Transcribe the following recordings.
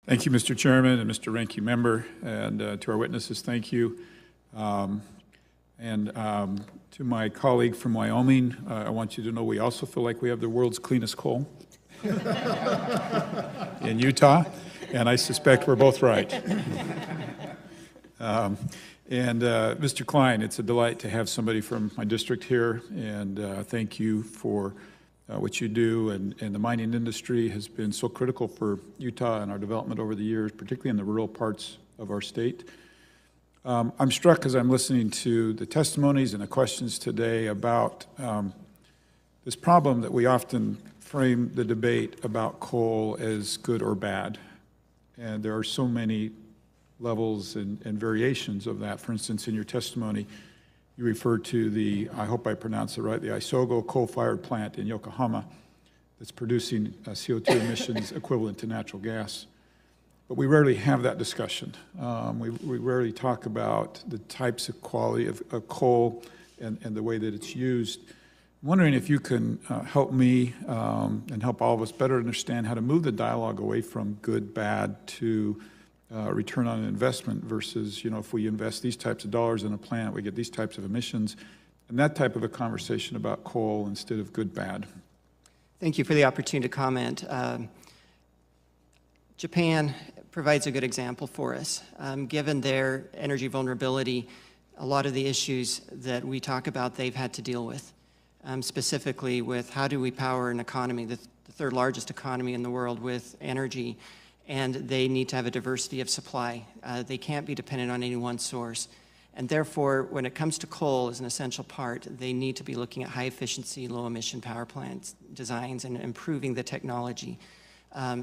Thank you, Mr. Chairman and Mr. Ranking Member, and to our witnesses, thank you. To my colleague from Wyoming, I want you to know we also feel like we have the world's cleanest coal in Utah, and I suspect we're both right. Mr. Klein, it's a delight to have somebody from my district here, and thank you for what you do, and the mining industry has been so critical for Utah and our development over the years, particularly in the rural parts of our state. I'm struck as I'm listening to the testimonies and the questions today about this problem that we often frame the debate about coal as good or bad. And there are so many levels and variations of that. For instance, in your testimony, you referred to the, I hope I pronounced it right, the Isogo coal-fired plant in Yokohama that's producing CO2 emissions equivalent to natural gas. But we rarely have that discussion. We rarely talk about the types of quality of coal and the way that it's used. I'm wondering if you can help me and help all of us better understand how to move the dialogue away from good, bad to return on investment versus, if we invest these types of dollars in a plant, we get these types of emissions, and that type of a conversation about coal instead of good, bad. Thank you for the opportunity to comment. Japan provides a good example for us. Given their energy vulnerability, a lot of the issues that we talk about, they've had to deal with, specifically with how do we power an economy, the third largest economy in the world, with energy, and they need to have a diversity of supply. They can't be dependent on any one source. And therefore, when it comes to coal as an essential part, they need to be looking at high-efficiency, low-emission power plants designs and improving the technology.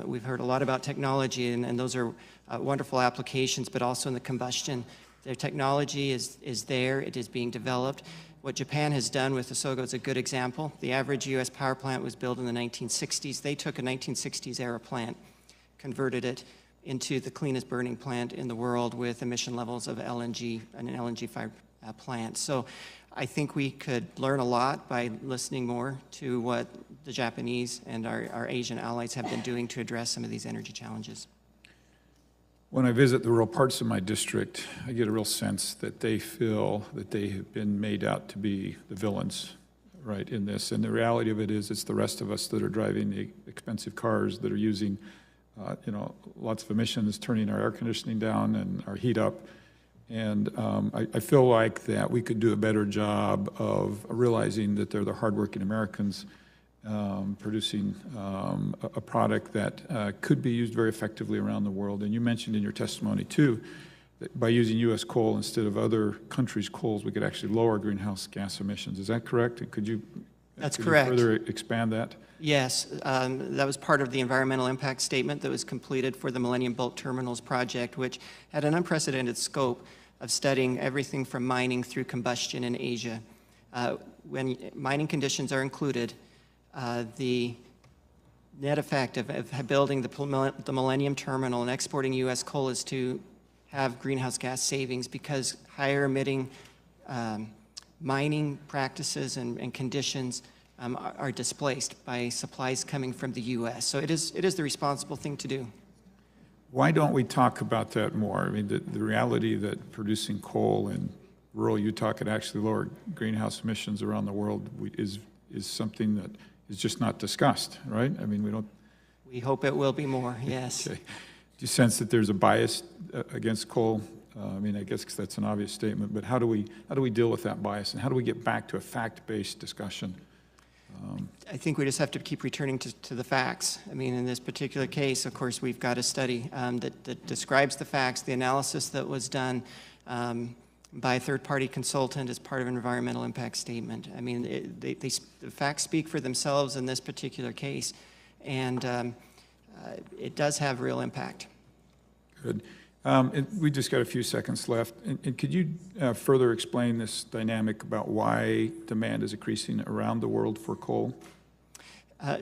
We've heard a lot about technology, and those are wonderful applications, but also in the combustion. Their technology is there, it is being developed. What Japan has done with Isogo is a good example. The average US power plant was built in the 1960s. They took a 1960s era plant, converted it into the cleanest burning plant in the world with emission levels of LNG, and an LNG-fired plant. So I think we could learn a lot by listening more to what the Japanese and our Asian allies have been doing to address some of these energy challenges. When I visit the rural parts of my district, I get a real sense that they feel that they have been made out to be the villains, right, in this. And the reality of it is it's the rest of us that are driving the expensive cars, that are using lots of emissions, turning our air conditioning down and our heat up. And I feel like that we could do a better job of realizing that they're the hardworking Americans producing a product that could be used very effectively around the world. And you mentioned in your testimony, too, that by using U.S. coal instead of other countries' coals, we could actually lower greenhouse gas emissions. Is that correct? And could you further expand that? Yes, that was part of the environmental impact statement that was completed for the Millennium Bulk Terminals project, which had an unprecedented scope of studying everything from mining through combustion in Asia. When mining conditions are included, the net effect of building the Millennium Terminal and exporting U.S. coal is to have greenhouse gas savings, because higher emitting mining practices and conditions are displaced by supplies coming from the U.S. So it is the responsible thing to do. Why don't we talk about that more? I mean, the reality that producing coal in rural Utah could actually lower greenhouse emissions around the world is something that is just not discussed, right? I mean, we don't... We hope it will be more, yes. Okay. Do you sense that there's a bias against coal? I mean, I guess that's an obvious statement, but how do we deal with that bias, and how do we get back to a fact-based discussion? I think we just have to keep returning to the facts. I mean, in this particular case, of course, we've got a study that describes the facts, the analysis that was done by a third-party consultant as part of an environmental impact statement. I mean, the facts speak for themselves in this particular case, and it does have real impact. Good. We just got a few seconds left. And could you further explain this dynamic about why demand is increasing around the world for coal?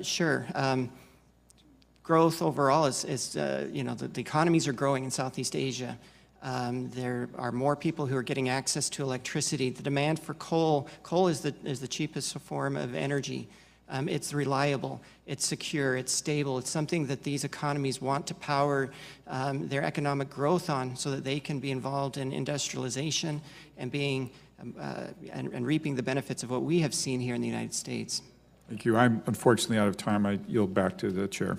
Sure. Growth overall is the economies are growing in Southeast Asia. There are more people who are getting access to electricity. The demand for coal is the cheapest form of energy. It's reliable, it's secure, it's stable. It's something that these economies want to power their economic growth on so that they can be involved in industrialization and being and reaping the benefits of what we have seen here in the United States. Thank you. I'm unfortunately out of time. I yield back to the chair.